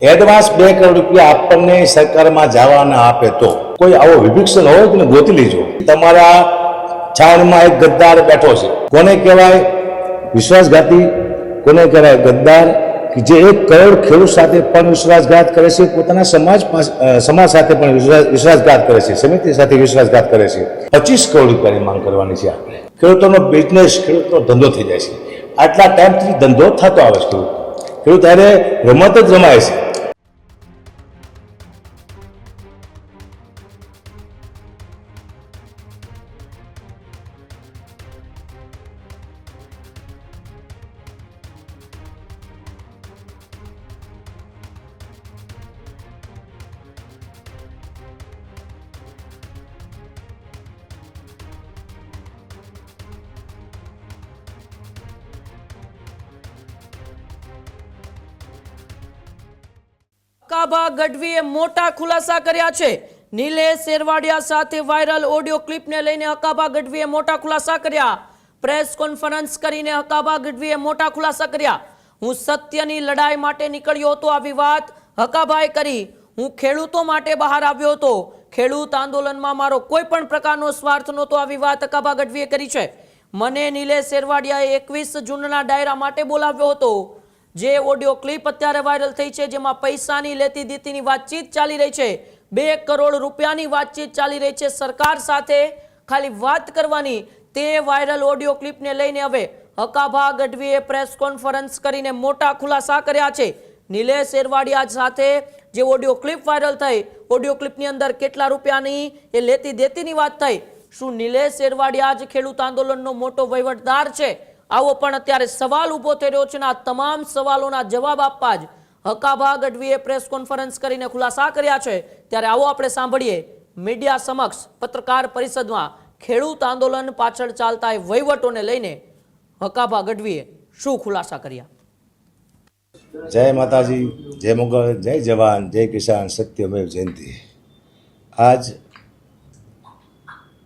Advance 2 crore રૂપિયા આપણને સરકારમાં જવાના આપે તો કોઈ આવો વિભીક્ષણ હોય તો ગોતી લેજો. તમારા છાવણીમાં એક ગદ્દાર બેઠો છે. કોને કહેવાય વિશ્વાસઘાતી, કોને કહેવાય ગદ્દાર, કે જે 1 કરોડ ખેડૂત સાથે પણ વિશ્વાસઘાત કરે છે, પોતાના સમાજ સાથે પણ વિશ્વાસઘાત કરે છે, સમિતિ સાથે વિશ્વાસઘાત કરે છે. 25 કરોડ રૂપિયાની માંગ કરવાની છે આપણે. ખેડૂતોનો બિઝનેસ, ખેડૂતનો ધંધો થઈ જાય છે. આટલા ટાઈમથી ધંધો થતો આવે છે. ખેડૂત ત્યારે રમત જ રમાય છે. હકાભા ગઢવીએ મોટા ખુલાસા કર્યા છે. નિલેશ શેરવાડિયા સાથે વાયરલ ઓડિયો ક્લિપને લઈને હકાભા ગઢવીએ મોટા ખુલાસા કર્યા. પ્રેસ કોન્ફરન્સ કરીને હકાભા ગઢવીએ મોટા ખુલાસા કર્યા. હું સત્યની લડાઈ માટે નીકળ્યો હતો, આવી વાત હકાભાએ કરી. હું ખેડૂતો માટે બહાર આવ્યો હતો. ખેડૂત આંદોલનમાં મારો કોઈ પણ પ્રકારનો સ્વાર્થ નહોતો, આવી વાત હકાભા ગઢવીએ કરી છે. મને નિલેશ શેરવાડિયાએ 21 જૂનના ડાયરા માટે બોલાવ્યો હતો. જે ઓડિયો ક્લિપ અત્યારે વાયરલ થઈ છે, જેમાં પૈસાની લેતી દેતીની વાતચીત ચાલી રહી છે. 2 કરોડ રૂપિયાની વાતચીત ચાલી રહી છે. સરકાર સાથે ખાલી વાત કરવાની, તે વાયરલ ઓડિયો ક્લિપને લઈને હવે હકાભા ગઢવીએ પ્રેસ કોન્ફરન્સ કરીને મોટા ખુલાસા કર્યા છે. નિલેશ શેરવાડિયા સાથે જે ઓડિયો ક્લિપ વાયરલ થઈ, ઓડિયો ક્લિપની અંદર કેટલા રૂપિયાની એ લેતી દેતીની વાત થઈ. શું નિલેશ શેરવાડિયા જ ખેડૂત આંદોલનનો મોટો વહીવટદાર છે? આવો પણ અત્યારે સવાલ ઉભો થઈ રહ્યો છે. આ તમામ સવાલોના જવાબ આપવા જ હકાભા ગઢવીએ પ્રેસ કોન્ફરન્સ કરીને ખુલાસા કર્યા છે. ત્યારે આવો આપણે સાંભળીએ મીડિયા સમક્ષ પત્રકાર પરિષદમાં ખેડૂત આંદોલન પાછળ ચાલતા એ વહીવટોને લઈને હકાભા ગઢવીએ શું ખુલાસા કર્યા. જય માતાજી, જય મોગલ, જય જવાન, જય કિસાન, સત્યમેવ જયંતિ. આજ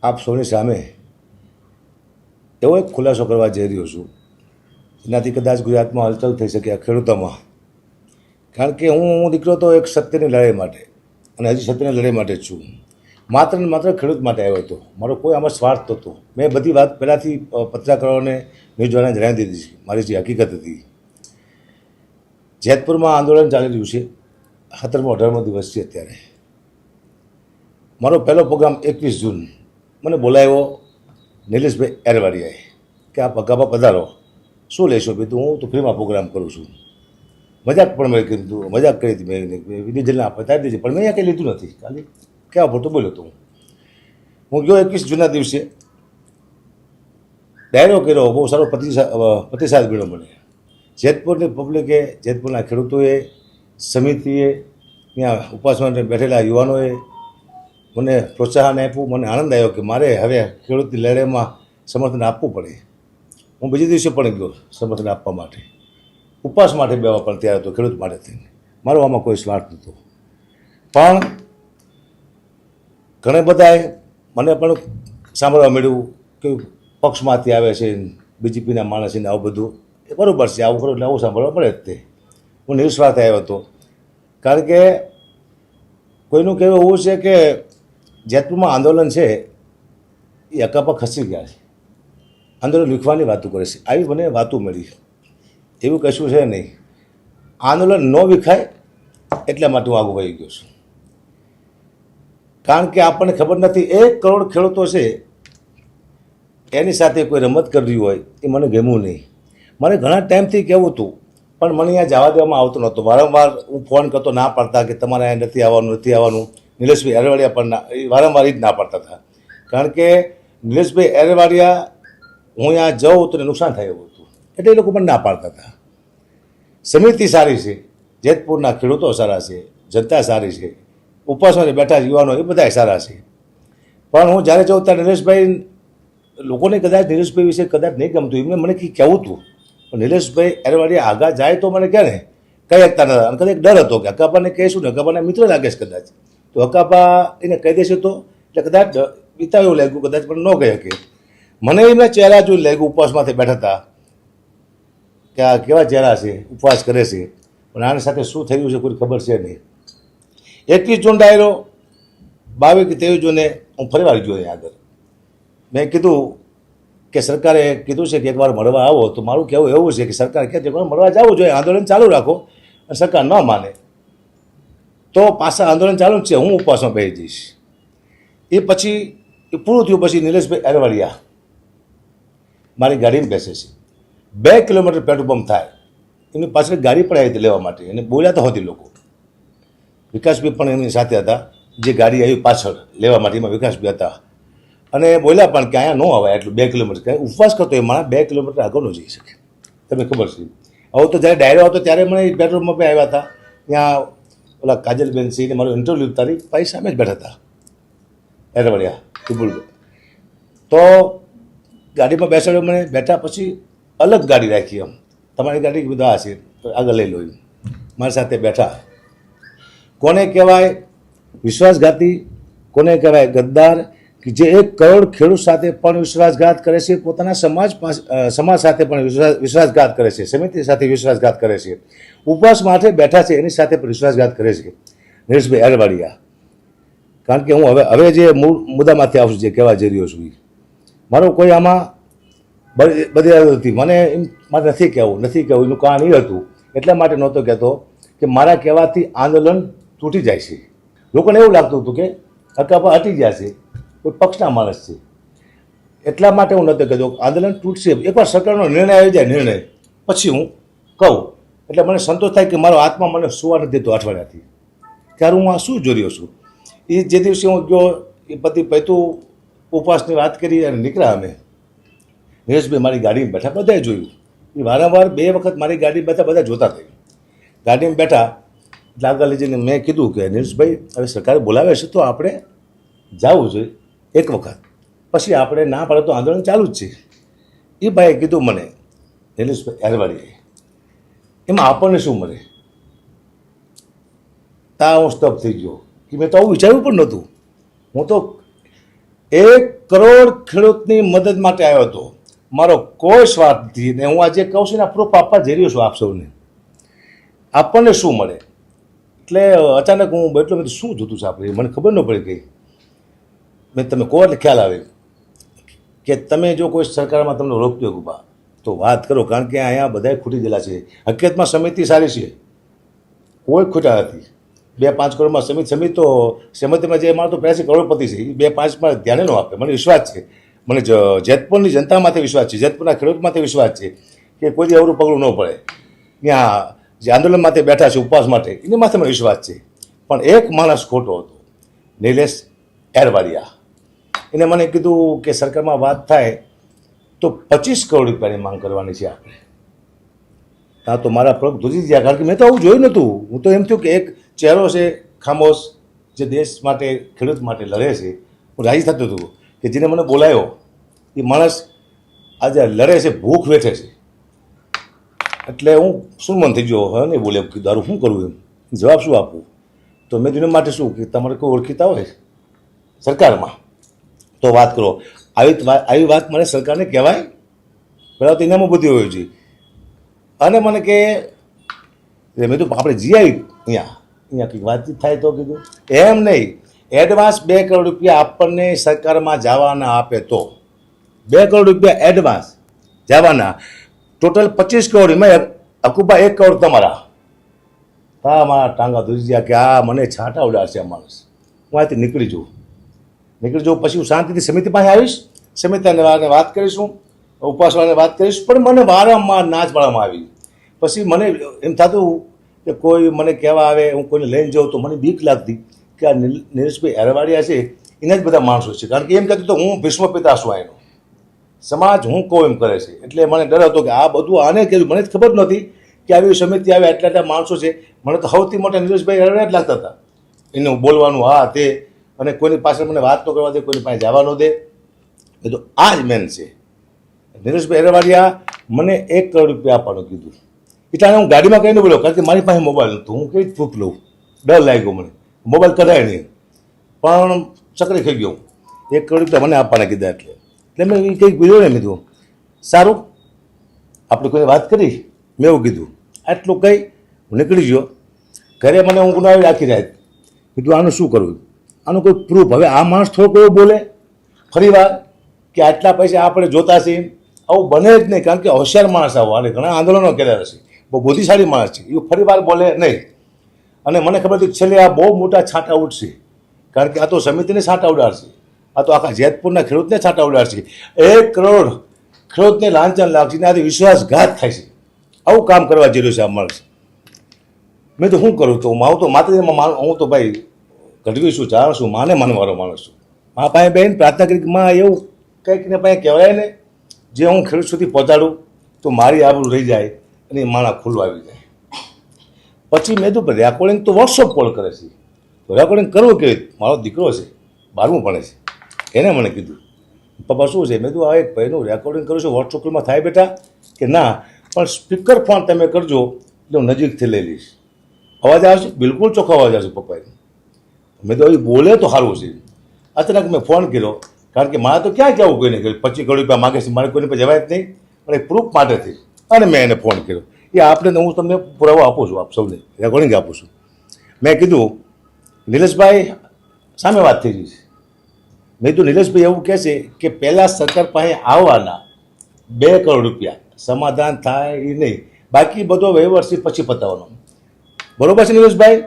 આપ સૌની સામે એવો એક ખુલાસો કરવા જઈ રહ્યો છું, એનાથી કદાચ ગુજરાતમાં હલચલ થઈ શકે, ખેડૂતોમાં. કારણ કે હું નીકળ્યો તો એક સત્યની લડાઈ માટે, અને હજી સત્યની લડાઈ માટે જ છું. માત્ર ને માત્ર ખેડૂત માટે આવ્યો હતો. મારો કોઈ આમાં સ્વાર્થ નહોતો. મેં બધી વાત પહેલાંથી પત્રકારોને, ન્યૂઝવાળાને જણાવી દીધી છે, મારી જે હકીકત હતી. જેતપુરમાં આંદોલન ચાલી રહ્યું છે, 17મો 18મો દિવસ છે અત્યારે. મારો પહેલો પ્રોગ્રામ 21 જૂન મને બોલાવ્યો નિલેશભાઈ એરવાડિયાએ કે આપ હકાભા પધારો, શું લેશો? કીધું હું તો ફ્રીમાં પ્રોગ્રામ કરું છું. મજાક પણ મેં કીધું, મજાક કરી હતી મેં, ડીઝલને પતાવી દીધી, પણ મેં અહીંયા કંઈ લીધું નથી. ખાલી કહેવા પૂરતું બોલ્યો હતો. હું ગયો 21 જૂનના દિવસે, ડાયરો કર્યો, બહુ સારો પ્રતિસાદ મળ્યો મને. જેતપુરની પબ્લિકે, જેતપુરના ખેડૂતોએ, સમિતિએ, ત્યાં ઉપવાસમાં બેઠેલા યુવાનોએ મને પ્રોત્સાહન આપ્યું. મને આનંદ આવ્યો કે મારે હવે ખેડૂતની લડાઈમાં સમર્થન આપવું પડે. હું બીજે દિવસે પણ ગયો સમર્થન આપવા માટે, ઉપવાસ માટે બેવા પણ તૈયાર હતો ખેડૂત માટે થઈને. મારો આમાં કોઈ સ્વાર્થ નહોતો. પણ ઘણા બધાએ મને પણ સાંભળવા મળ્યું કે પક્ષમાંથી આવે છે, બીજેપીના માણસ ને આવું બધું. એ બરાબર છે, આવું ખરું એટલે આવું સાંભળવા પડે જ તે. હું નિસ્વાર્થ આવ્યો હતો. કારણ કે કોઈનું કહેવું એવું છે કે જેતપુરમાં આંદોલન છે એ હકાભા ખસી ગયા છે, આંદોલન લીખવાની વાતો કરે છે. આવી મને વાતો મળી. એવું કશું છે નહીં. આંદોલન ન વિખાય એટલા માટે હું આગળ વહી ગયો છું. કારણ કે આપણને ખબર નથી 1 કરોડ ખેડૂતો છે, એની સાથે કોઈ રમત કરવી હોય એ મને ગમ્યું નહીં. મને ઘણા ટાઈમથી કહેવું હતું, પણ મને અહીંયા જવા દેવામાં આવતો નહોતો. વારંવાર હું ફોન કરતો, ના પાડતા કે તમારે અહીંયા નથી આવવાનું, નથી આવવાનું. નિલેશભાઈ એરવાડિયા પણ વારંવાર જ ના પાડતા હતા. કારણ કે નિલેશભાઈ એરવાડિયા હું અહીંયા જાઉં તો નુકસાન થાય એવું હતું, એટલે એ લોકો પણ ના પાડતા હતા. સમિતિ સારી છે, જેતપુરના ખેડૂતો સારા છે, જનતા સારી છે, ઉપવાસમાં બેઠા યુવાનો એ બધા સારા છે. પણ હું જ્યારે જાઉં ત્યારે નિલેશભાઈ, લોકોને કદાચ નિલેશભાઈ વિશે કદાચ નહીં ગમતું, એમને મને કહેવું હતું. પણ નિલેશભાઈ એરવાડિયા આગળ જાય તો મને કહે ને, કંઈ શકતા નતા. અને કદાચ ડર હતો કે હકાભાને કહીશું ને હકાભાના મિત્ર લાગે છે કદાચ, તો હકાભા એને કહી દેશે તો, એટલે કદાચ પિતા એવું લાગ્યું, કદાચ પણ ન કહી શકે. મને એમના ચહેરા જોઈ લાગ્યું, ઉપવાસમાંથી બેઠા હતા, કે આ કેવા ચહેરા છે, ઉપવાસ કરે છે. પણ આની સાથે શું થયું છે કોઈ ખબર છે નહીં. 21 જૂન ડાયરો 22 કે 23 જૂને હું ફરીવાર ગયો અહીં આગળ. મેં કીધું કે સરકારે કીધું છે કે એકવાર મળવા આવો, તો મારું કહેવું એવું છે કે સરકાર કહે એકવાર મળવા જવું જોઈએ, આંદોલન ચાલુ રાખો, અને સરકાર ન માને તો પાછા આંદોલન ચાલુ જ છે, હું ઉપવાસમાં બેસી જઈશ. એ પછી એ પૂરું થયું પછી નિલેશભાઈ અરવડિયા મારી ગાડીમાં બેસે છે. 2 કિલોમીટર પેટ્રોલ પંપ થાય, એમની પાછળ ગાડી પણ આવી હતી લેવા માટે, અને બોલ્યા તો હતી લોકો. વિકાસભાઈ પણ એમની સાથે હતા, જે ગાડી આવી પાછળ લેવા માટે એમાં વિકાસભાઈ હતા, અને બોલ્યા પણ કે અહીંયા ન અવાય એટલું 2 કિલોમીટર. કાંઈ ઉપવાસ કરતો એ માણસ 2 કિલોમીટર આગળ ન જઈ શકે, તમને ખબર છે. હવે તો જ્યારે ડાયરો હતો ત્યારે મને પેટ્રોલ પંપે આવ્યા હતા, ત્યાં ઓલા કાજલબેન સિંહને મારું ઇન્ટરવ્યૂ તારી ભાઈ સામે જ બેઠા હતા અરવડિયા તિબુલ. તો ગાડીમાં બેસાડ્યો મને, બેઠા પછી અલગ ગાડી રાખી, એમ તમારી ગાડી બધા હશે તો આગળ લઈ લો, એમ મારી સાથે બેઠા. કોને કહેવાય વિશ્વાસઘાતી, કોને કહેવાય ગદ્દાર, કે જે 1 કરોડ ખેડૂત સાથે પણ વિશ્વાસઘાત કરે છે, પોતાના સમાજ સાથે પણ વિશ્વાસઘાત કરે છે, સમિતિ સાથે વિશ્વાસઘાત કરે છે, ઉપવાસ માટે બેઠા છે એની સાથે પણ વિશ્વાસઘાત કરે છે નરેશભાઈ અરવડિયા. કારણ કે હું હવે જે મૂળ મુદ્દામાંથી આવું છું, જે કહેવા જઈ રહ્યો છું, મારો કોઈ આમાં બધી હતી, મને એમ મારે નથી કહેવું એનું કારણ એ હતું, એટલા માટે નહોતો કહેતો કે મારા કહેવાથી આંદોલન તૂટી જાય છે. લોકોને એવું લાગતું હતું કે હકાપા હટી ગયા છે, કોઈ પક્ષના માણસ છે, એટલા માટે હું નહોતો કહેતો આંદોલન તૂટશે. એકવાર સરકારનો નિર્ણય આવી જાય, નિર્ણય પછી હું કહું, એટલે મને સંતોષ થાય કે મારો આત્મા મને સુવા નથી દેતો અઠવાડિયાથી, ત્યારે હું આ શું જોઈ રહ્યો છું. એ જે દિવસે હું ગયો એ પતિ પૈતું ઉપવાસની વાત કરી અને નીકળ્યા અમે. નરેશભાઈ મારી ગાડીમાં બેઠા, બધાએ જોયું. એ વારંવાર 2 વખત મારી ગાડી બેઠા, બધા જોતા થઈ. ગાડીમાં બેઠા એટલે આગળ લઈ જઈને મેં કીધું કે નરેશભાઈ હવે સરકારે બોલાવે છે તો આપણે જવું જોઈએ એક વખત, પછી આપણે ના પાડે તો આંદોલન ચાલુ જ છે. એ ભાઈએ કીધું મને નિલેશભાઈ અરવડિયાએ, એમાં આપણને શું મળે? તા હું સ્ટપ થઈ ગયો કે મેં તો આવું વિચાર્યું પણ નહોતું. હું તો 1 કરોડ ખેડૂતની મદદ માટે આવ્યો હતો, મારો કોઈ સ્વાર્થ નથી. ને હું આજે કહું છું ને પ્રૂફ આપવા જઈ રહ્યો છું આપ સૌને. આપણને શું મળે? એટલે અચાનક હું બેઠલો, મેં શું જોતું છે આપણે, મને ખબર ન પડી ગઈ. મેં તમે કહો એટલે ખ્યાલ આવે કે તમે જો કોઈ સરકારમાં તમને રોકતી હોય ગુબા તો વાત કરો, કારણ કે અહીંયા બધાય ખૂટી ગયેલા છે. હકીકતમાં સમિતિ સારી છે, કોઈ ખોટા નથી. 2-5 કરોડમાં સમિતિ તો સમિતિમાં જે માણસો પહેલાંથી કરોડપતિ છે એ 2-5માં ધ્યાને ન આપે. મને વિશ્વાસ છે, મને જેતપુરની જનતામાંથી વિશ્વાસ છે, જેતપુરના ખેડૂતમાંથી વિશ્વાસ છે કે કોઈ દી અવરું પગલું ન પડે. ત્યાં જે આંદોલન માટે બેઠા છે ઉપવાસ માટે, એની માથે મને વિશ્વાસ છે. પણ એક માણસ ખોટો હતો, નિલેશ અરવડિયા. એને મને કીધું કે સરકારમાં વાત થાય તો 25 કરોડ રૂપિયાની માંગ કરવાની છે આપણે. ત્યાં તો મારા પગ ધ્રુજી ગયા, કારણ કે મેં તો આવું જોયું નહોતું. હું તો એમ થયું કે એક ચહેરો છે ખામોશ, જે દેશ માટે ખેડૂત માટે લડે છે. હું રાજી થતો હતો કે જેને મને બોલાયો એ માણસ આજે લડે છે, ભૂખ વેઠે છે. એટલે હું સુરમન થઈ ગયો, હવે નહીં બોલે, દારૂ શું કરવું, એમ જવાબ શું આપવું. તો મેં દિન માટે શું કે તમારે કોઈ ઓળખીતા હોય સરકારમાં તો વાત કરો. આવી વાત મને સરકારને કહેવાય, પહેલાં તો એનામાં બધી હોય છે. અને મને કે મેં તો આપણે જી આવી અહીંયા કંઈક વાતચીત થાય તો કીધું એમ નહીં, એડવાન્સ 2 કરોડ રૂપિયા આપણને સરકારમાં જવાના આપે તો 2 કરોડ રૂપિયા એડવાન્સ જવાના, ટોટલ 25 કરોડ, એમાં અકુબા 1 કરોડ તમારા. હા મારા ટાંગા ધૂજી ગયા કે આ મને છાંટા ઉડાડશે આ માણસ. હું અહીંથી નીકળી જાઉં પછી હું શાંતિથી સમિતિ પાસે આવીશ, સમિતિને વાત કરીશું, ઉપવાસવાળાને વાત કરીશ. પણ મને વારંવાર ના જ પાડવામાં આવી. પછી મને એમ થતું કે કોઈ મને કહેવા આવે, હું કોઈને લઈને જાઉં તો મને બીક લાગતી કે આ નિલેશભાઈ અરવડિયા છે એના જ બધા માણસો છે. કારણ કે એમ કહેતું તો હું ભીષ્મ પિતા છું એનો, સમાજ હું કહું એમ કરે છે. એટલે મને ડર હતો કે આ બધું આને કહેલું, મને જ ખબર નહોતી કે આવી સમિતિ આવે, એટલા માણસો છે. મને તો સૌથી મોટા નિલેશભાઈ અરવડિયા જ લાગતા હતા, એનું બોલવાનું હા તે, અને કોઈની પાસે મને વાત ન કરવા દે, કોઈની પાસે જવા ન દે. એ તો આ જ મેન છે. નિલેશભાઈ અરવડિયા મને 1 કરોડ રૂપિયા આપવાનું કીધું. એટલે હું ગાડીમાં કહીને બોલ્યો, કારણ કે મારી પાસે મોબાઈલ નહોતું, હું કઈ પ્રૂફ લઉં, ડર લાગ્યો મને, મોબાઈલ કઢાય નહીં. પણ ચકરી થઈ ગયો, 1 કરોડ રૂપિયા મને આપવાના કીધા. એટલે મેં એ કંઈક બોલ્યો ને, મેં કીધું સારું આપણે કોઈ વાત કરી, મેં એવું કીધું. આટલું કહી હું નીકળી ગયો ઘરે. મને ઊંઘ ન આવી આખી રાત. કીધું આનું શું કરવું, આનું કોઈ પ્રૂફ. હવે આ માણસ થોડો એવો બોલે ફરી વાર કે આટલા પૈસા આપણે જોતા છીએ, આવું બને જ નહીં. કારણ કે હોશિયાર માણસ આવો, અને ઘણા આંદોલનો કર્યા હશે, બહુ બુદ્ધિશાળી માણસ છે, એ ફરી વાર બોલે નહીં. અને મને ખબર હતી છેલ્લે આ બહુ મોટા છાંટા ઉડશે, કારણ કે આ તો સમિતિને છાંટા ઉડાડશે, આ તો આખા જેતપુરના ખેડૂતને છાંટા ઉડાડશે. 1 કરોડ ખેડૂતને લાંચન લાગશે ને આથી વિશ્વાસઘાત થાય છે. આવું કામ કરવા જઈ રહ્યું છે આ માણસ. મેં તો શું કરું, તો હું તો માતાજીમાં હું તો ભાઈ ગઢવી છું, ચારણ છું, માને માનવાળો માણસ છું. મા પાસે બેન પ્રાર્થના કરી કે માં એવું કંઈક ને પાસે કહેવાય ને, જે હું ખેડૂત સુધી પહોંચાડું તો મારી આબરૂ રહી જાય અને એ માણા ખુલ્લું આવી જાય. પછી મેં તો રેકોર્ડિંગ તો વોટ્સઅપ કોલ કરે છે, તો રેકોર્ડિંગ કરવું કેવી રીતે? મારો દીકરો છે, 12મું ભણે છે, એને મને કીધું પપ્પા શું છે? મેં કીધું આ એક ભાઈનું રેકોર્ડિંગ કરું છું, વોટ્સઅપ કોલમાં થાય બેટા? કે ના, પણ સ્પીકર ફોન તમે કરજો એટલે હું નજીકથી લઈ લઈશ. અવાજ આવશે? બિલકુલ ચોખ્ખો અવાજ આવશે પપ્પાએ. મેં તો એ બોલે તો સારું છે. અચાનક મેં ફોન કર્યો, કારણ કે મારે તો ક્યાં જવું કોઈને, 25 કરોડ રૂપિયા માગે છે, મારે કોઈને પર જવાય જ નહીં, પણ એક પ્રૂફ માટેથી. અને મેં એને ફોન કર્યો. એ આપણે હું તમને પુરાવો આપું છું, આપ સૌને રેકોર્ડિંગ આપું છું. મેં કીધું નિલેશભાઈ સામે વાત થઈ ગઈ છે. મેં કીધું નિલેશભાઈ એવું કહે છે કે પહેલાં સરકાર પાસે આવવાના 2 કરોડ રૂપિયા સમાધાન થાય એ નહીં, બાકી બધો વહીવટ છે પછી પતાવવાનો. બરોબર છે નિલેશભાઈ?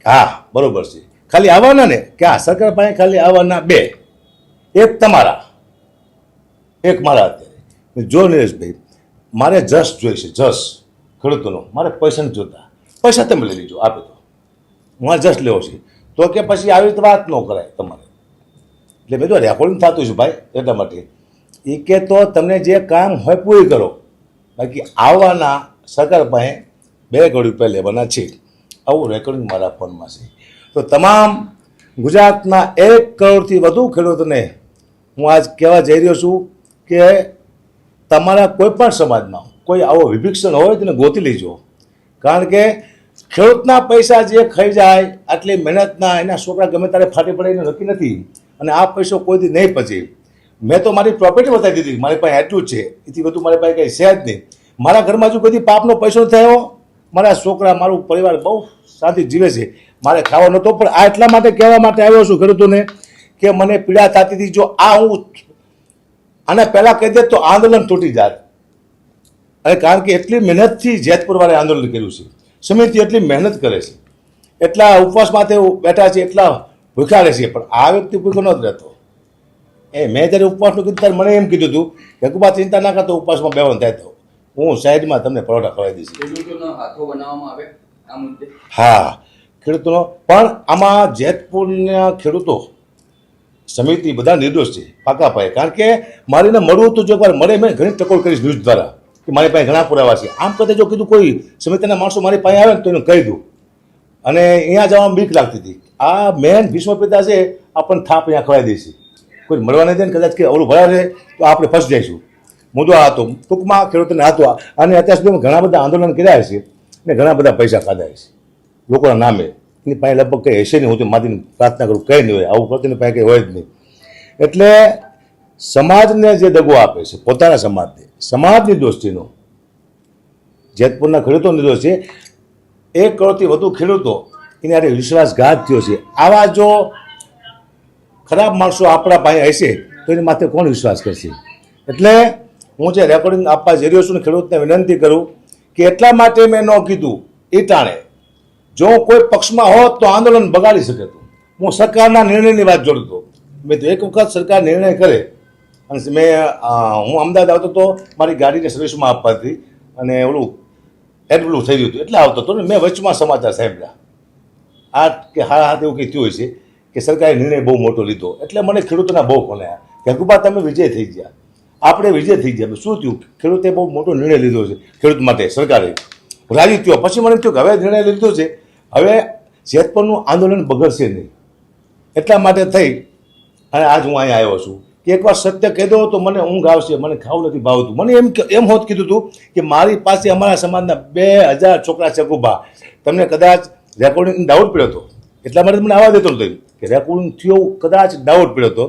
હા બરોબર છે. ખાલી આવવાના ને કે હા, સરકાર પાસે ખાલી આવવાના 2, એક તમારા, એક મારા. અત્યારે જો નિલેશભાઈ, મારે જસ જોઈશે, જસ ખેડૂતોનો. મારે પૈસા નથી જોતા, પૈસા તમે લઈ લીજો, આપે તો મારે જસ લેવો છે. તો કે પછી આવી રીતે વાત ન કરાય તમારે. એટલે મેં તો રેકોર્ડિંગ થતું છે ભાઈ, એટલા માટે એ કે તો તમને જે કામ હોય પૂરી કરો, બાકી આવવાના સરકાર પાસે 2 કરોડ રૂપિયા લેવાના છે. આવું રેકોર્ડિંગ મારા ફોનમાં છે. તો તમામ ગુજરાતના 1 કરોડથી વધુ ખેડૂતોને હું આજ કહેવા જઈ રહ્યો છું કે તમારા કોઈ પણ સમાજમાં કોઈ આવો વિભીક્ષણ હોય તેને ગોતી લેજો. કારણ કે ખેડૂતના પૈસા જે ખાઈ જાય, આટલી મહેનતના, એના છોકરા ગમે ત્યારે ફાટી પડે એનું નક્કી નથી. અને આ પૈસો કોઈ દી નહીં પચે. મેં તો મારી પ્રોપર્ટી બતાવી દીધી, મારી પાસે આટલું જ છે, એથી બધું મારી પાસે કંઈ છે જ નહીં. મારા ઘરમાં જો કોઈ પાપનો પૈસો નથી થયો, મારા છોકરા, મારું પરિવાર બહુ શાંતિ જીવે છે. મારે ખાવા નહોતો, પણ આ એટલા માટે કહેવા માટે આવ્યો છું ખેડૂતોને કે મને પીડા થતી હતી. જો આ હું આને પહેલાં કહી દે તો આંદોલન તૂટી જાત. અને કારણ કે એટલી મહેનતથી જેતપુર વાળે આંદોલન કર્યું છે, સમિતિ એટલી મહેનત કરે છે, એટલા ઉપવાસમાં તે બેઠા છે, એટલા ભૂખ્યા રહે છે, પણ આ વ્યક્તિ ભૂખ્યો નહોતો રહેતો. મેં જ્યારે ઉપવાસનું કીધું ત્યારે મને એમ કીધું હતું કે કુબા ચિંતા ના કરતો, ઉપવાસમાં બેવાનું થાય તો હું સાઈડમાં તમને પરોઠા ખવડાવી દઈશ. હા, ખેડૂતોનો પણ આમાં જેતપુરના ખેડૂતો સમિતિ બધા નિર્દોષ છે પાકા પાયે. કારણ કે મારીને મળવું તો જો એકવાર મળે, મેં ઘણી ટકોર કરીશ ન્યૂઝ દ્વારા કે મારી પાસે ઘણા પુરાવા છે. આમ કરતા જો કીધું કોઈ સમિતિના માણસો મારી પાસે આવે ને તો એને કહી દઉં. અને અહીંયા જવામાં બીક લાગતી હતી. આ મેન ભીષ્મ પિતા છે, આપણને થાપ અહીંયા ખવાઈ દઈશે. કોઈ મળવા નહીં દે ને, કદાચ કે ઓલું ભરાશે તો આપણે ફસી જઈશું. મુદ્દો આ હતો ટૂંકમાં ખેડૂતોને હતો. અને અત્યાર સુધી ઘણા બધા આંદોલન કર્યા છે ને ઘણા બધા પૈસા ખાધા છે લોકોના નામે. એની પાસે લગભગ કંઈ હશે નહીં. હું તો માતીને પ્રાર્થના કરું કંઈ નહીં હોય, આવું કરતીની પાસે કંઈ હોય જ નહીં. એટલે સમાજને જે દગો આપે છે, પોતાના સમાજને, સમાજની દોસ્તીનો જેતપુરના ખેડૂતો નિર્દોષ છે. 1 કરોડથી વધુ ખેડૂતો એની આરે વિશ્વાસઘાત થયો છે. આવા જો ખરાબ માણસો આપણા પાસે હશે તો એની માથે કોણ વિશ્વાસ કરશે? એટલે હું જે રેકોર્ડિંગ આપવા જઈ રહ્યો છું ને ખેડૂતને વિનંતી કરું કે એટલા માટે મેં ન કીધું એ ટાણે. જો કોઈ પક્ષમાં હોત તો આંદોલન બગાડી શકે હતું. હું સરકારના નિર્ણયની વાત જોડતો. મેં તો એક વખત સરકાર નિર્ણય કરે, અને હું અમદાવાદ આવતો તો મારી ગાડીને સર્વિસમાં આપવા હતી, અને ઓલું એડબ્લું થઈ ગયું હતું એટલે આવતો હતો ને મેં વચમાં સમાચાર સાંભળ્યા આ કે હા એવું કંઈ થયું છે કે સરકારે નિર્ણય બહુ મોટો લીધો. એટલે મને ખેડૂતોના બહુ ફોન આવ્યા કે હકુબા તમે વિજય થઈ ગયા, આપણે વિજય થઈ ગયા. શું થયું? ખેડૂતે બહુ મોટો નિર્ણય લીધો છે ખેડૂત માટે, સરકારે રાજી થયો. પછી મને થયું કે હવે નિર્ણય લીધો છે, હવે જેતપુરનું આંદોલન બગડશે નહીં. એટલા માટે થઈ અને આજ હું અહીંયા આવ્યો છું કે એકવાર સત્ય કહી દો તો મને ઊંઘ આવશે. મને ખાવું નથી ભાવતું. મને એમ હોત કીધું હતું કે મારી પાસે અમારા સમાજના 2000 છોકરા છે કુબા, તમને કદાચ રેકોર્ડિંગ ડાઉટ પડ્યો હતો, એટલા માટે મને આવવા દેતો હતો કે રેકોર્ડિંગ થયો, કદાચ ડાઉટ પડ્યો હતો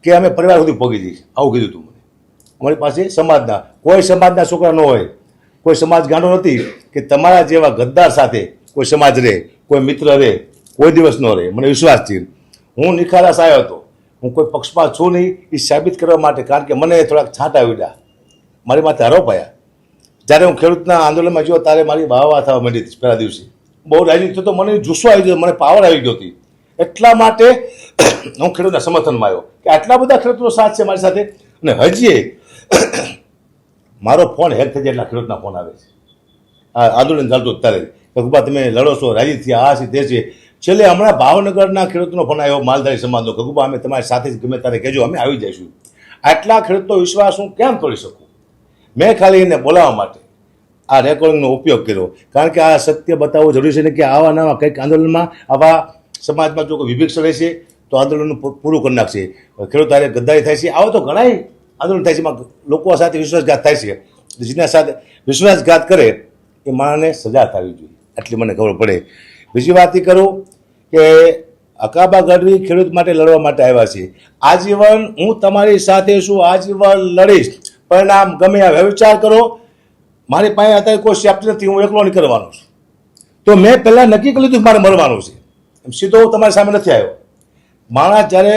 કે અમે પરિવાર સુધી પહોંચી જઈશ. આવું કીધું હતું મને. અમારી પાસે સમાજના કોઈ સમાજના છોકરા ન હોય, કોઈ સમાજ ગાંડો નથી કે તમારા જેવા ગદ્દાર સાથે કોઈ સમાજ રહે, કોઈ મિત્ર રહે, કોઈ દિવસ ન રહે. મને વિશ્વાસ છે. હું નિખાલસ આવ્યો હતો, હું કોઈ પક્ષમાં છું નહીં એ સાબિત કરવા માટે, કારણ કે મને થોડાક છાંટા વીડ્યા, મારી માથે આરોપ આવ્યા. જ્યારે હું ખેડૂતના આંદોલનમાં ગયો ત્યારે મારી વાહ થવા માંડી હતી. પહેલા દિવસે બહુ રાજી થયો તો મને જુસ્સો આવી ગયો, મને પાવર આવી ગયો હતી. એટલા માટે હું ખેડૂતના સમર્થનમાં આવ્યો કે આટલા બધા ખેડૂતોનો સાથ છે મારી સાથે. અને હજી મારો ફોન હેક થઈ જાય એટલા ખેડૂતના ફોન આવે છે આ આંદોલન ચાલતું ત્યારે, કગુભા તમે લડો છો, રાજી થયા, આ છે તે છે. છેલ્લે હમણાં ભાવનગરના ખેડૂતનો ફોન આવ્યો, માલધારી સમાજનો, કગુભા અમે તમારી સાથે જ ગમે ત્યારે કહેજો, અમે આવી જઈશું. આટલા ખેડૂતનો વિશ્વાસ હું કેમ તોડી શકું? મેં ખાલી એને બોલાવવા માટે આ રેકોર્ડિંગનો ઉપયોગ કર્યો, કારણ કે આ સત્ય બતાવવું જરૂરી છે ને કે આવા નવા કંઈક આંદોલનમાં આવા સમાજમાં જો કોઈ વિભિક્ષ રહેશે તો આંદોલનનું પૂરું કરી નાખશે. ખેડૂત હારે ગદ્દારી થાય છે, આવો તો ઘણા આંદોલન થાય છે, એમાં લોકો સાથે વિશ્વાસઘાત થાય છે. જેના સાથે વિશ્વાસઘાત કરે એ માણસને સજા થવી જોઈએ, આટલી મને ખબર પડે. બીજી વાત એ કરું કે અકાબા ગઢવી ખેડૂત માટે લડવા માટે આવ્યા છે. આજીવન હું તમારી સાથે છું, આજીવન લડીશ. પરિણામ ગમે આવે. વિચાર કરો, મારી પાસે અત્યારે કોઈ સેફ્ટી નથી, હું એકલો નહીં કરવાનો છું. તો મેં પહેલાં નક્કી કરી લીધું મારે મરવાનું છે. સીધો હું તમારી સામે નથી આવ્યો. માણસ જ્યારે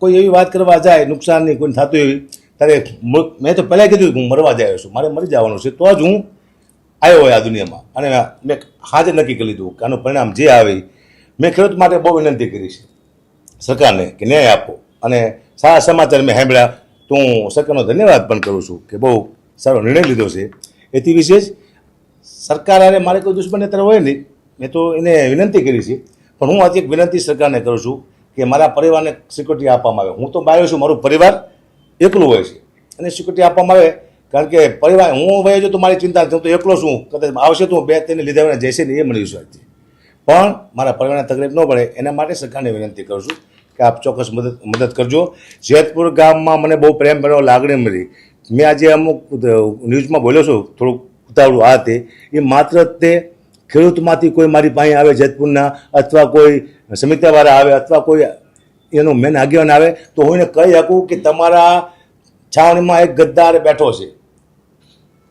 કોઈ એવી વાત કરવા જાય નુકસાનની કોઈ થતું એવી, ત્યારે મેં તો પહેલાં કીધું હું મરવા જ આવ્યો છું, મારે મરી જવાનું છે, તો જ હું આવ્યો હોય આ દુનિયામાં. અને મેં હાજર નક્કી કરી લીધું કે આનું પરિણામ જે આવે. મેં ખેડૂત માટે બહુ વિનંતી કરી છે સરકારને કે ન્યાય આપો, અને સારા સમાચાર મેં સાંભળ્યા તો હું સરકારનો ધન્યવાદ પણ કરું છું કે બહુ સારો નિર્ણય લીધો છે. એથી વિશેષ સરકાર હારે મારે કોઈ દુશ્મની અત્યારે હોય નહીં, મેં તો એને વિનંતી કરી છે. પણ હું આજે એક વિનંતી સરકારને કરું છું કે મારા પરિવારને સિક્યુરિટી આપવામાં આવે. હું તો બહાર છું, મારું પરિવાર એકલું હોય છે, અને સિક્યુરિટી આપવામાં આવે. કારણ કે પરિવાર હું ભાઈ જો તો મારી ચિંતા નથી, હું તો એકલો છું. કદાચ આવશે તો હું બે તેને લીધા જશે ને એ મને વિશ્વાસ છે. પણ મારા પરિવારને તકલીફ ન પડે એના માટે સરકારને વિનંતી કરું છું કે આપ ચોક્કસ મદદ કરજો. જેતપુર ગામમાં મને બહુ પ્રેમ ભર્યો લાગણી મળી. મેં આજે અમુક ન્યૂઝમાં બોલ્યો છું, થોડુંક ઉતાવળું આ તે, એ માત્ર તે ખેડૂતમાંથી કોઈ મારી પાસે આવે જેતપુરના, અથવા કોઈ સમિતિવાળા આવે, અથવા કોઈ એનો મેન આગેવાન આવે, તો હું એને કહી શકું કે તમારા છાવણીમાં એક ગદ્દાર બેઠો છે,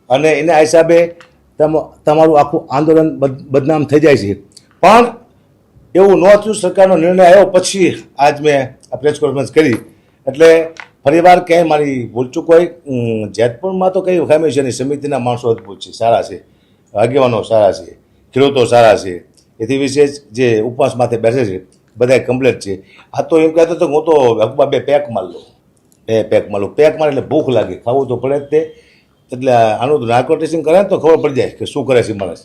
અને એના હિસાબે તમારું આખું આંદોલન બદનામ થઈ જાય છે. પણ એવું ન થયું. સરકારનો નિર્ણય આવ્યો પછી આજ મેં આ પ્રેસ કોન્ફરન્સ કરી. એટલે ફરીવાર ક્યાંય મારી ભૂલચૂક હોય, જેતપુરમાં તો કંઈ ખામી છે નહીં. સમિતિના માણસો અદભુત છે, સારા છે, આગેવાનો સારા છે, ખેડૂતો સારા છે. એથી વિશેષ જે ઉપવાસ માથે બેસે છે બધા કમ્પ્લેટ છે. આ તો એમ કહેતો હતો હું તો હકબા બે પેક માર લો, પેક મારે એટલે ભૂખ લાગે, ખાવું તો પડે જ તે. એટલે આનું નાર્કો ટેસ્ટિંગ કરે ને તો ખબર પડી જાય કે શું કરે છે માણસ.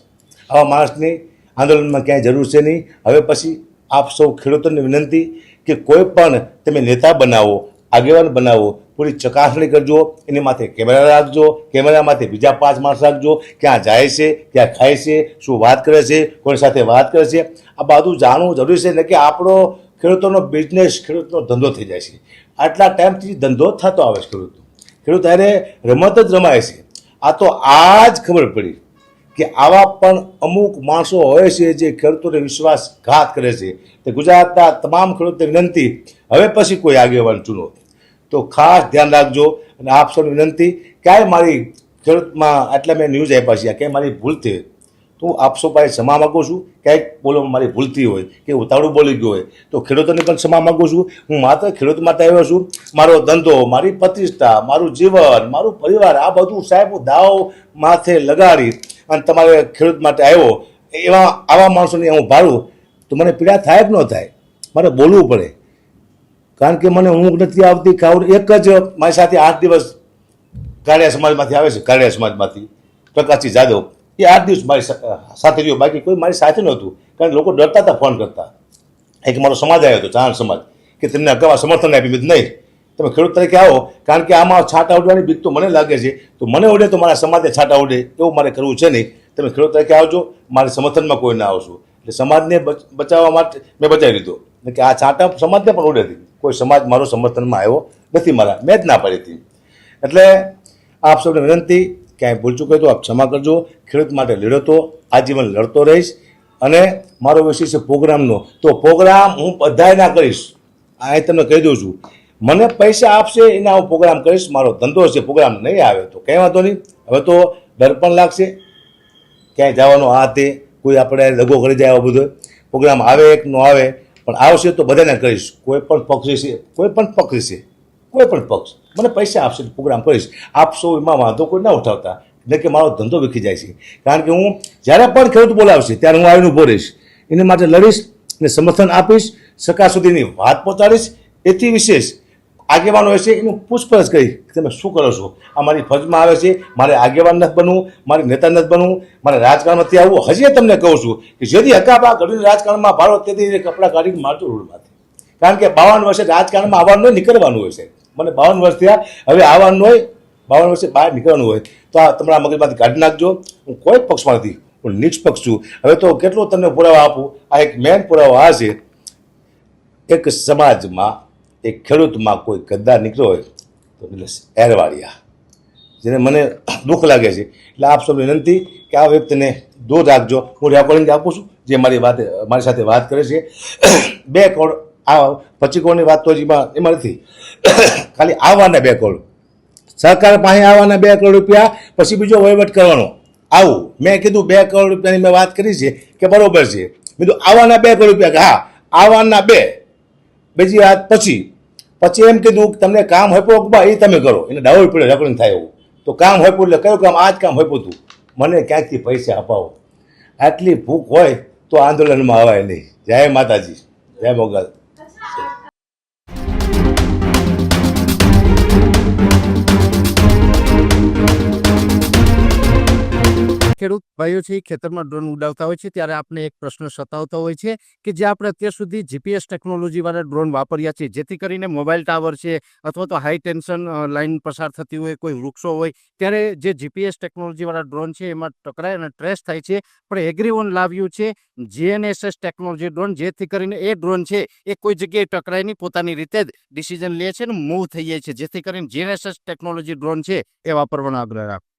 આવા માણસની આંદોલનમાં ક્યાંય જરૂર છે નહીં. હવે પછી આપ સૌ ખેડૂતોને વિનંતી કે કોઈ પણ તમે નેતા બનાવો, આગેવાન બનાવો, પૂરી ચકાસણી કરજો. એની માથે કેમેરા રાખજો, કેમેરામાંથી બીજા 5 માણસ રાખજો. ક્યાં જાય છે, ક્યાં ખાય છે, શું વાત કરે છે, કોની સાથે વાત કરે છે, આ બધું જાણવું જરૂરી છે. ને કે આપણો ખેડૂતોનો બિઝનેસ, ખેડૂતનો ધંધો થઈ જાય છે. આટલા ટાઈમથી ધંધો થતો આવે છે ખેડૂત હારે રમત જ રમાય છે. આ તો આ જ ખબર પડી કે આવા પણ અમુક માણસો હોય છે જે ખેડૂતોને વિશ્વાસઘાત કરે છે. તે ગુજરાતના તમામ ખેડૂતોને વિનંતી, હવે પછી કોઈ આગેવાન ચૂનો તો ખાસ ધ્યાન રાખજો. અને આપ સૌને વિનંતી, ક્યાંય મારી ખેડૂતમાં આટલા મેં ન્યૂઝ આપ્યા છે, ક્યાંય મારી ભૂલ થઈ તો આપ સૌ પાસે ક્ષમા માગું છું. ક્યાંક બોલવામાં મારી ભૂલ થઈ હોય કે ઉતાવળું બોલી ગયો હોય તો ખેડૂતોને પણ ક્ષમા માગું છું. હું માત્ર ખેડૂત માટે આવ્યો છું. મારો ધંધો, મારી પ્રતિષ્ઠા, મારું જીવન, મારું પરિવાર, આ બધું સાહેબ હું દાવ માથે લગાડી અને તમારે ખેડૂત માટે આવ્યો. આવા માણસોને હું ભાડું તો મને પીડા થાય કે ન થાય, મારે બોલવું પડે. કારણ કે મને ઊંઘ નથી આવતી. ખાવું એક જ મારી સાથે 8 દિવસ કાળિયા સમાજમાંથી આવે છે, કાળિયા સમાજમાંથી પ્રકાશજી જાદવ, એ 8 દિવસ મારી સાથે રહ્યો, બાકી કોઈ મારી સાથે નહોતું. કારણ કે લોકો ડરતા હતા ફોન કરતા. એક મારો સમાજ આવ્યો હતો, ચારણ સમાજ, કે તમને અગાઉ સમર્થન આપી દીધું, નહીં તમે ખેડૂત તરીકે આવો. કારણ કે આમાં છાંટા ઉડવાની બીક તો મને લાગે છે, તો મને ઉડે તો મારા સમાજને છાંટા ઉડે એવું મારે કરવું છે નહીં. તમે ખેડૂત તરીકે આવજો, મારા સમર્થનમાં કોઈ ના આવશો. એટલે સમાજને બચાવવા માટે મેં બચાવી લીધો કે આ છાંટા સમાજને પણ ઉડે હતી. કોઈ સમાજ મારો સમર્થનમાં આવ્યો નથી, મારા મેં જ ના પાડી હતી. એટલે આપ સૌને વિનંતી, ક્યાંય ભૂલચૂક હોય તો આપ ક્ષમા કરજો. ખેડૂત માટે લડ્યો તો આજીવન લડતો રહીશ. અને મારો વિષય છે પ્રોગ્રામનો, તો પ્રોગ્રામ હું બધાય ના કરીશ. આ તમને કહી દઉં છું, મને પૈસા આપશે એના હું પ્રોગ્રામ કરીશ. મારો ધંધો છે, પ્રોગ્રામ નહીં આવે તો કંઈ વાંધો નહીં. હવે તો ડર પણ લાગશે, ક્યાંય જવાનો આ તે કોઈ આપણે દગો કરી જાય આવો બધો પ્રોગ્રામ આવે કે ન આવે પણ આવશે તો બધાને કરીશ. કોઈ પણ પક્ષ છે, કોઈ પણ પક્ષ છે, કોઈ પણ પક્ષ મને પૈસા આપશે તો પ્રોગ્રામ કરીશ. આપશો એમાં વાંધો કોઈ ના ઉઠાવતા, એટલે કે મારો ધંધો વિખી જાય છે. કારણ કે હું જ્યારે પણ ખેડૂત બોલાવશે ત્યારે હું આવીને ઊભો રહીશ, એને માટે લડીશ અને સમર્થન આપીશ, સકા સુધીની વાત પહોંચાડીશ. એથી વિશેષ આગેવાનો હશે એનું પૂછપરછ કરી તમે શું કરો છો, આ મારી ફરજમાં આવે છે, મારે આગેવાન નથી બનવું, મારે નેતા નથી બનવું, મારે રાજકારણમાંથી આવવું. હજી તમને કહું છું કે જેથી હકાબા ઘડીને રાજકારણમાં ભાડો તેથી કપડાં કાઢીને મારતું રોડમાંથી. કારણ કે 52 વર્ષે રાજકારણમાં આવવાનું હોય, નીકળવાનું હોય છે. મને 52 વર્ષ થયા, હવે આવવાનું હોય, 52 વર્ષે બહાર નીકળવાનું હોય તો આ તમારા મગજમાંથી કાઢી નાખજો. હું કોઈ પક્ષમાં નથી, હું નિષ્પક્ષ છું. હવે તો કેટલો તમને પુરાવા આપું. આ એક મેન પુરાવો આ છે, એક સમાજમાં એક ખેડૂતમાં કોઈ ગદ્દાર નીકળ્યો હોય તો નિલેશ એરવાડિયા, જેને મને દુઃખ લાગે છે. એટલે આપ સૌને વિનંતી કે આ વ્યક્તિને દૂર રાખજો. હું રેકોર્ડિંગ આપું છું જે મારી સાથે વાત કરે છે. 2 કરોડ આ 25 કરોડની વાત તો એમાં નથી, ખાલી આવવાના 2 કરોડ સરકાર પાસે આવવાના 2 કરોડ રૂપિયા, પછી બીજો વહીવટ કરવાનો. આવું મેં કીધું 2 કરોડ રૂપિયાની મેં વાત કરી છે કે બરોબર છે. મેં કીધું આવવાના 2 કરોડ રૂપિયા, હા આવવાના 2. બીજી વાત પછી એમ કીધું કે તમને કામ હોય એ તમે કરો. એને ડાઉટ પડે રેકોર્ડિંગ થાય એવું તો કામ હોય એટલે કયું કામ, આ જ કામ હોય તું મને ક્યાંકથી પૈસા અપાવો. આટલી ભૂખ હોય તો આંદોલનમાં આવાય નહીં. જય માતાજી, જય મોગલ. ખેડૂત ભાઈઓ છે એ ખેતરમાં ડ્રોન ઉડાવતા હોય છે ત્યારે આપણે એક પ્રશ્ન સતાવતો હોય છે કે જે આપણે અત્યાર સુધી જીપીએસ ટેકનોલોજીવાળા ડ્રોન વાપર્યા છે, જેથી કરીને મોબાઈલ ટાવર છે અથવા તો હાઈ ટેન્શન લાઇન પસાર થતી હોય, કોઈ વૃક્ષો હોય, ત્યારે જે જીપીએસ ટેકનોલોજીવાળા ડ્રોન છે એમાં ટકરાય અને ટ્રેસ થાય છે. પણ એગ્રીવન લાવ્યું છે GNSS ટેકનોલોજી ડ્રોન, જેથી કરીને એ ડ્રોન છે એ કોઈ જગ્યાએ ટકરાય નહીં, પોતાની રીતે જ ડિસિઝન લે છે અને મૂવ થઈ જાય છે. જેથી કરીને GNSS ટેકનોલોજી ડ્રોન છે એ વાપરવાનો આગ્રહ રાખો.